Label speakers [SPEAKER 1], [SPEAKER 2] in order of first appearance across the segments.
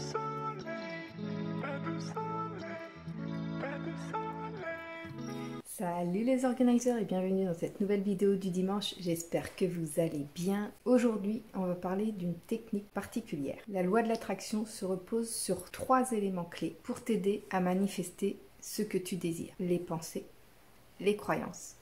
[SPEAKER 1] soleil, pas de soleil, pas de soleil.
[SPEAKER 2] Salut les organiseurs et bienvenue dans cette nouvelle vidéo du dimanche, j'espère que vous allez bien. Aujourd'hui, on va parler d'une technique particulière. La loi de l'attraction se repose sur 3 éléments clés pour t'aider à manifester ce que tu désires. Les pensées, les croyances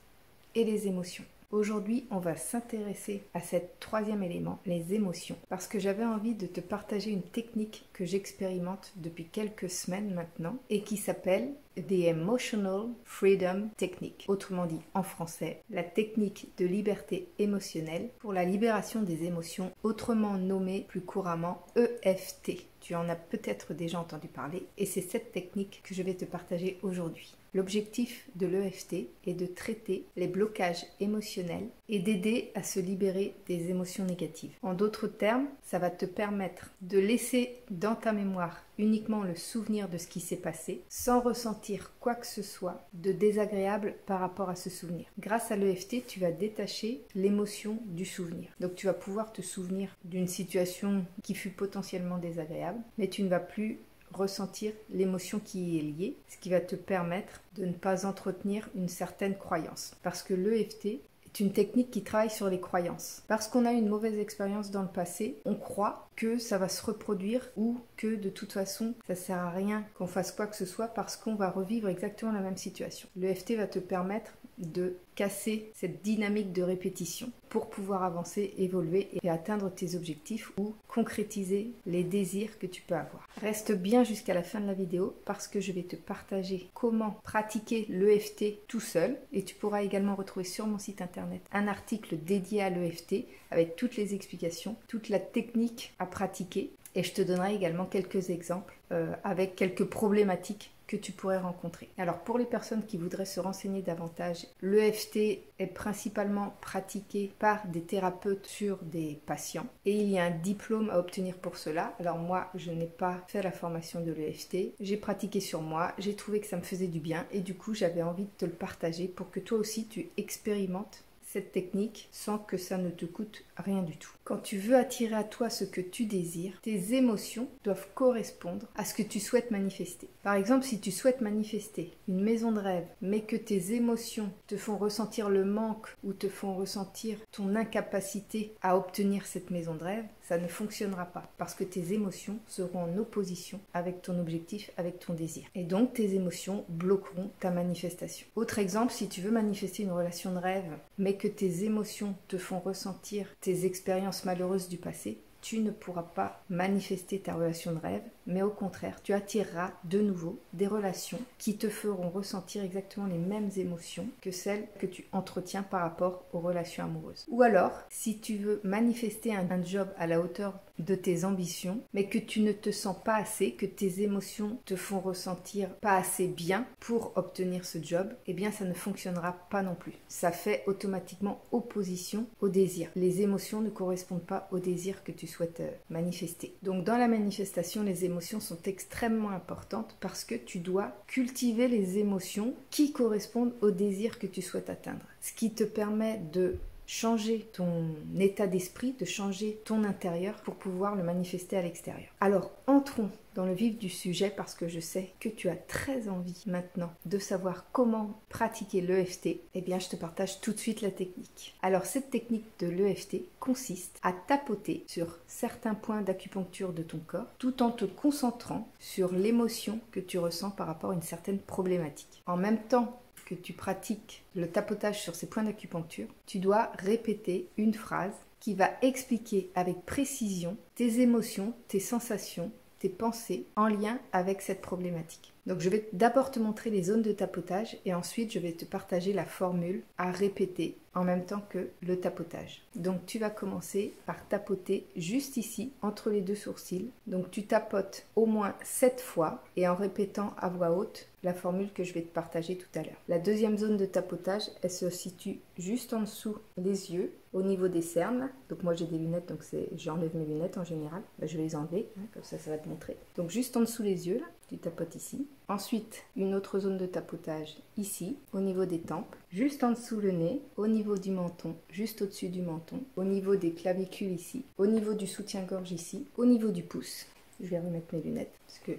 [SPEAKER 2] et les émotions. Aujourd'hui, on va s'intéresser à cet 3e élément, les émotions, parce que j'avais envie de te partager une technique que j'expérimente depuis quelques semaines maintenant et qui s'appelle The Emotional Freedom Technique, autrement dit en français, la technique de liberté émotionnelle pour la libération des émotions, autrement nommée plus couramment EFT. Tu en as peut-être déjà entendu parler et c'est cette technique que je vais te partager aujourd'hui. L'objectif de l'EFT est de traiter les blocages émotionnels et d'aider à se libérer des émotions négatives. En d'autres termes, ça va te permettre de laisser dans ta mémoire uniquement le souvenir de ce qui s'est passé sans ressentir quoi que ce soit de désagréable par rapport à ce souvenir. Grâce à l'EFT, tu vas détacher l'émotion du souvenir. Donc tu vas pouvoir te souvenir d'une situation qui fut potentiellement désagréable, mais tu ne vas plus ressentir l'émotion qui y est liée, ce qui va te permettre de ne pas entretenir une certaine croyance. Parce que l'EFT est une technique qui travaille sur les croyances. Parce qu'on a eu une mauvaise expérience dans le passé, on croit que ça va se reproduire ou que de toute façon, ça sert à rien qu'on fasse quoi que ce soit parce qu'on va revivre exactement la même situation. L'EFT va te permettre de casser cette dynamique de répétition pour pouvoir avancer, évoluer et atteindre tes objectifs ou concrétiser les désirs que tu peux avoir. Reste bien jusqu'à la fin de la vidéo parce que je vais te partager comment pratiquer l'EFT tout seul et tu pourras également retrouver sur mon site internet un article dédié à l'EFT avec toutes les explications, toute la technique à pratiquer et je te donnerai également quelques exemples avec quelques problématiques que tu pourrais rencontrer. Alors pour les personnes qui voudraient se renseigner davantage, l'EFT est principalement pratiqué par des thérapeutes sur des patients et il y a un diplôme à obtenir pour cela. Alors moi, je n'ai pas fait la formation de l'EFT, j'ai pratiqué sur moi, j'ai trouvé que ça me faisait du bien et du coup j'avais envie de te le partager pour que toi aussi tu expérimentes cette technique sans que ça ne te coûte rien du tout. Quand tu veux attirer à toi ce que tu désires, tes émotions doivent correspondre à ce que tu souhaites manifester. Par exemple, si tu souhaites manifester une maison de rêve, mais que tes émotions te font ressentir le manque ou te font ressentir ton incapacité à obtenir cette maison de rêve, ça ne fonctionnera pas parce que tes émotions seront en opposition avec ton objectif, avec ton désir. Et donc, tes émotions bloqueront ta manifestation. Autre exemple, si tu veux manifester une relation de rêve, mais que tes émotions te font ressentir tes expériences malheureuses du passé, tu ne pourras pas manifester ta relation de rêve, mais au contraire, tu attireras de nouveau des relations qui te feront ressentir exactement les mêmes émotions que celles que tu entretiens par rapport aux relations amoureuses. Ou alors, si tu veux manifester un job à la hauteur de tes ambitions, mais que tu ne te sens pas assez, que tes émotions te font ressentir pas assez bien pour obtenir ce job, eh bien ça ne fonctionnera pas non plus. Ça fait automatiquement opposition au désir. Les émotions ne correspondent pas au désir que tu souhaites manifester. Donc dans la manifestation, les émotions sont extrêmement importantes parce que tu dois cultiver les émotions qui correspondent au désir que tu souhaites atteindre. Ce qui te permet de changer ton état d'esprit, de changer ton intérieur pour pouvoir le manifester à l'extérieur. Alors, entrons dans le vif du sujet parce que je sais que tu as très envie maintenant de savoir comment pratiquer l'EFT. Eh bien, je te partage tout de suite la technique. Alors, cette technique de l'EFT consiste à tapoter sur certains points d'acupuncture de ton corps tout en te concentrant sur l'émotion que tu ressens par rapport à une certaine problématique. En même temps que tu pratiques le tapotage sur ces points d'acupuncture, tu dois répéter une phrase qui va expliquer avec précision tes émotions, tes sensations, tes pensées en lien avec cette problématique. Donc je vais d'abord te montrer les zones de tapotage et ensuite je vais te partager la formule à répéter en même temps que le tapotage. Donc tu vas commencer par tapoter juste ici entre les 2 sourcils. Donc tu tapotes au moins 7 fois et en répétant à voix haute la formule que je vais te partager tout à l'heure. La deuxième zone de tapotage, elle se situe juste en dessous les yeux, au niveau des cernes. Donc moi j'ai des lunettes, donc j'enlève mes lunettes en général. Je vais les enlever, comme ça va te montrer. Donc juste en dessous les yeux, là, tu tapotes ici. Ensuite, une autre zone de tapotage ici, au niveau des tempes, juste en dessous le nez, au niveau du menton, juste au-dessus du menton, au niveau des clavicules ici, au niveau du soutien-gorge ici, au niveau du pouce. Je vais remettre mes lunettes parce que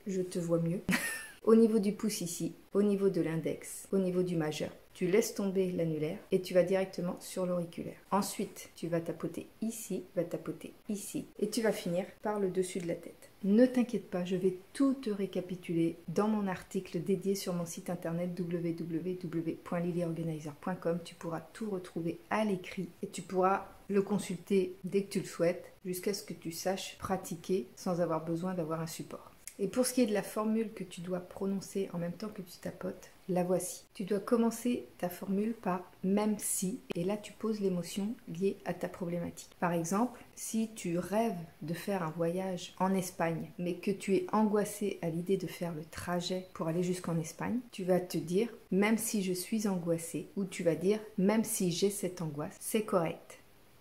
[SPEAKER 2] je te vois mieux. Au niveau du pouce ici, au niveau de l'index, au niveau du majeur, tu laisses tomber l'annulaire et tu vas directement sur l'auriculaire. Ensuite, tu vas tapoter ici, et tu vas finir par le dessus de la tête. Ne t'inquiète pas, je vais tout te récapituler dans mon article dédié sur mon site internet www.lilyorganizer.com. Tu pourras tout retrouver à l'écrit et tu pourras le consulter dès que tu le souhaites jusqu'à ce que tu saches pratiquer sans avoir besoin d'avoir un support. Et pour ce qui est de la formule que tu dois prononcer en même temps que tu tapotes, la voici. Tu dois commencer ta formule par « même si » et là tu poses l'émotion liée à ta problématique. Par exemple, si tu rêves de faire un voyage en Espagne mais que tu es angoissé à l'idée de faire le trajet pour aller jusqu'en Espagne, tu vas te dire « même si je suis angoissé » ou tu vas dire « même si j'ai cette angoisse, c'est correct,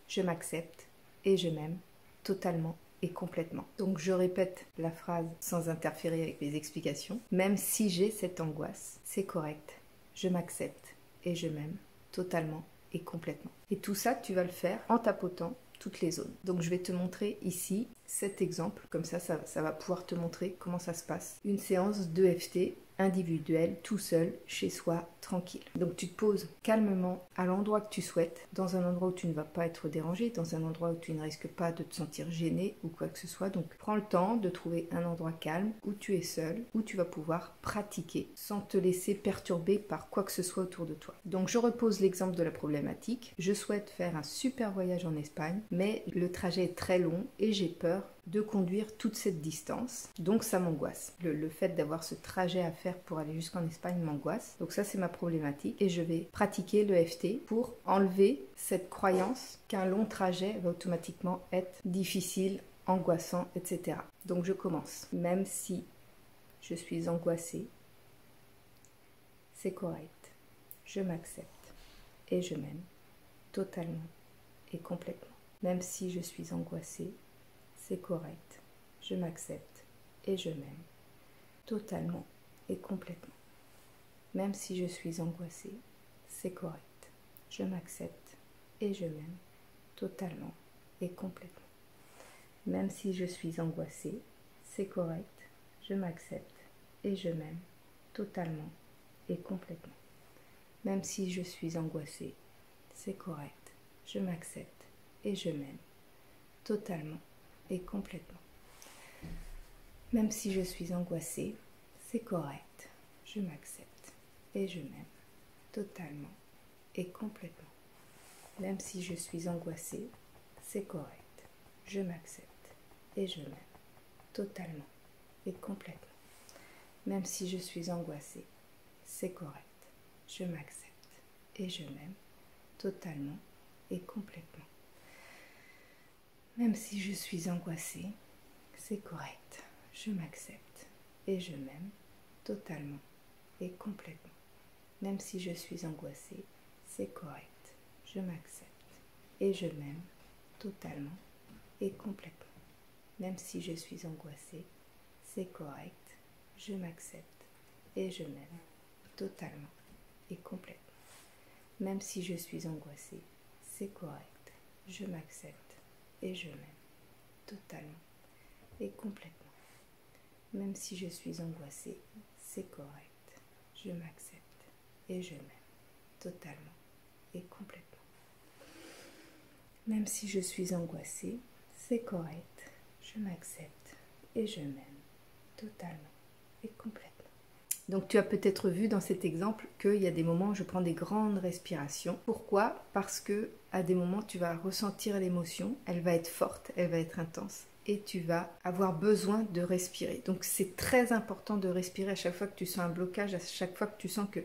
[SPEAKER 2] je m'accepte et je m'aime totalement ». Et complètement. Donc je répète la phrase sans interférer avec mes explications. Même si j'ai cette angoisse, c'est correct. Je m'accepte et je m'aime totalement et complètement. Et tout ça, tu vas le faire en tapotant toutes les zones. Donc je vais te montrer ici cet exemple. Comme ça va pouvoir te montrer comment ça se passe. Une séance d'EFT individuelle, tout seul, chez soi, tranquille. Donc tu te poses calmement à l'endroit que tu souhaites, dans un endroit où tu ne vas pas être dérangé, dans un endroit où tu ne risques pas de te sentir gêné ou quoi que ce soit. Donc prends le temps de trouver un endroit calme où tu es seul, où tu vas pouvoir pratiquer sans te laisser perturber par quoi que ce soit autour de toi. Donc je repose l'exemple de la problématique. Je souhaite faire un super voyage en Espagne, mais le trajet est très long et j'ai peur de conduire toute cette distance. Donc ça m'angoisse. Le fait d'avoir ce trajet à faire pour aller jusqu'en Espagne m'angoisse. Donc ça c'est ma problématique et je vais pratiquer l'EFT pour enlever cette croyance qu'un long trajet va automatiquement être difficile, angoissant, etc. Donc je commence. Même si je suis angoissée, c'est correct. Je m'accepte et je m'aime totalement et complètement. Même si je suis angoissée, c'est correct. Je m'accepte et je m'aime totalement et complètement. Même si je suis angoissée, c'est correct. Je m'accepte et je m'aime totalement et complètement. Même si je suis angoissée, c'est correct. Je m'accepte et je m'aime totalement et complètement. Même si je suis angoissée, c'est correct. Je m'accepte et je m'aime totalement et complètement. Même si je suis angoissée, c'est correct. Je m'accepte et je m'aime totalement et complètement. Même si je suis angoissée, c'est correct. Je m'accepte et je m'aime totalement et complètement. Même si je suis angoissée, c'est correct. Je m'accepte et je m'aime totalement et complètement. Même si je suis angoissée, c'est correct. Je m'accepte et je m'aime totalement et complètement. Même si je suis angoissée, c'est correct. Je m'accepte et je m'aime totalement et complètement. Même si je suis angoissée, c'est correct. Je m'accepte et je m'aime totalement et complètement. Même si je suis angoissée, c'est correct. Je m'accepte et je m'aime totalement et complètement. Même si je suis angoissée, c'est correct. Je m'accepte et je m'aime totalement et complètement. Même si je suis angoissée, c'est correct. Je m'accepte et je m'aime totalement et complètement. Donc tu as peut-être vu dans cet exemple qu'il y a des moments où je prends des grandes respirations. Pourquoi? Parce que à des moments tu vas ressentir l'émotion, elle va être forte, elle va être intense et tu vas avoir besoin de respirer. Donc c'est très important de respirer à chaque fois que tu sens un blocage, à chaque fois que tu sens que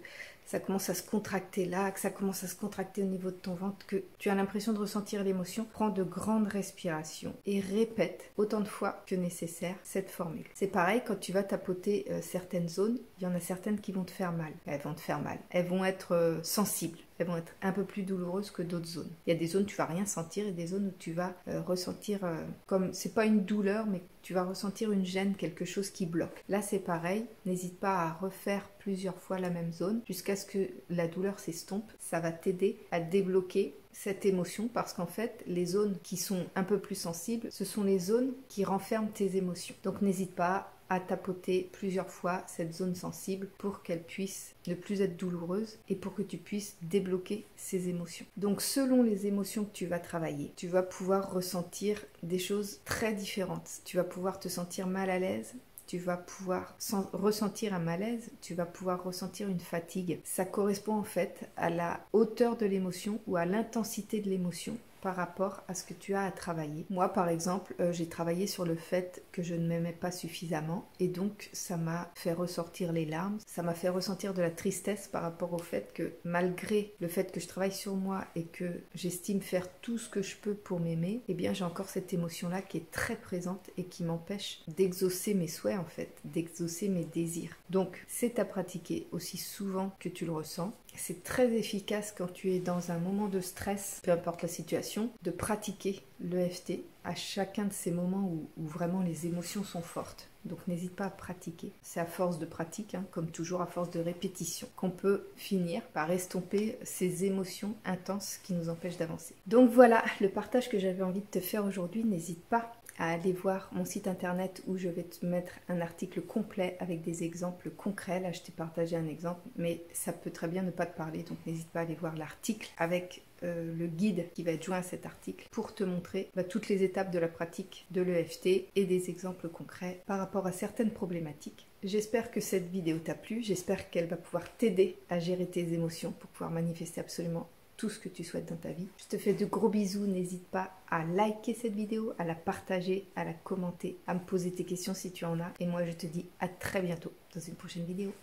[SPEAKER 2] ça commence à se contracter là, que ça commence à se contracter au niveau de ton ventre, que tu as l'impression de ressentir l'émotion. Prends de grandes respirations et répète autant de fois que nécessaire cette formule. C'est pareil quand tu vas tapoter certaines zones, il y en a certaines qui vont te faire mal. Elles vont te faire mal. Elles vont être sensibles. Elles vont être un peu plus douloureuses que d'autres zones. Il y a des zones où tu vas rien sentir et des zones où tu vas ressentir comme, c'est pas une douleur, mais tu vas ressentir une gêne, quelque chose qui bloque. Là, c'est pareil, n'hésite pas à refaire plusieurs fois la même zone jusqu'à ce que la douleur s'estompe. Ça va t'aider à débloquer cette émotion parce qu'en fait, les zones qui sont un peu plus sensibles, ce sont les zones qui renferment tes émotions. Donc n'hésite pas à tapoter plusieurs fois cette zone sensible pour qu'elle puisse ne plus être douloureuse et pour que tu puisses débloquer ces émotions. Donc selon les émotions que tu vas travailler, tu vas pouvoir ressentir des choses très différentes. Tu vas pouvoir te sentir mal à l'aise, tu vas pouvoir ressentir un malaise, tu vas pouvoir ressentir une fatigue. Ça correspond en fait à la hauteur de l'émotion ou à l'intensité de l'émotion par rapport à ce que tu as à travailler. Moi, par exemple, j'ai travaillé sur le fait que je ne m'aimais pas suffisamment et donc ça m'a fait ressortir les larmes, ça m'a fait ressentir de la tristesse par rapport au fait que malgré le fait que je travaille sur moi et que j'estime faire tout ce que je peux pour m'aimer, eh bien j'ai encore cette émotion-là qui est très présente et qui m'empêche d'exaucer mes souhaits en fait, d'exaucer mes désirs. Donc c'est à pratiquer aussi souvent que tu le ressens. C'est très efficace quand tu es dans un moment de stress, peu importe la situation, de pratiquer l'EFT à chacun de ces moments où vraiment les émotions sont fortes. Donc n'hésite pas à pratiquer. C'est à force de pratique, hein, comme toujours à force de répétition, qu'on peut finir par estomper ces émotions intenses qui nous empêchent d'avancer. Donc voilà le partage que j'avais envie de te faire aujourd'hui. N'hésite pas à aller voir mon site internet où je vais te mettre un article complet avec des exemples concrets. Là, je t'ai partagé un exemple, mais ça peut très bien ne pas te parler, donc n'hésite pas à aller voir l'article avec le guide qui va être joint à cet article pour te montrer toutes les étapes de la pratique de l'EFT et des exemples concrets par rapport à certaines problématiques. J'espère que cette vidéo t'a plu, j'espère qu'elle va pouvoir t'aider à gérer tes émotions pour pouvoir manifester absolument tout ce que tu souhaites dans ta vie. Je te fais de gros bisous, n'hésite pas à liker cette vidéo, à la partager, à la commenter, à me poser tes questions si tu en as. Et moi je te dis à très bientôt dans une prochaine vidéo.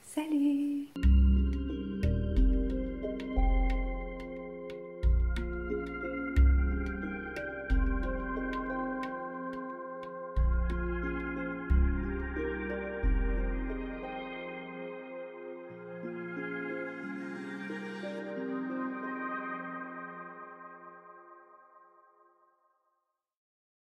[SPEAKER 2] Salut!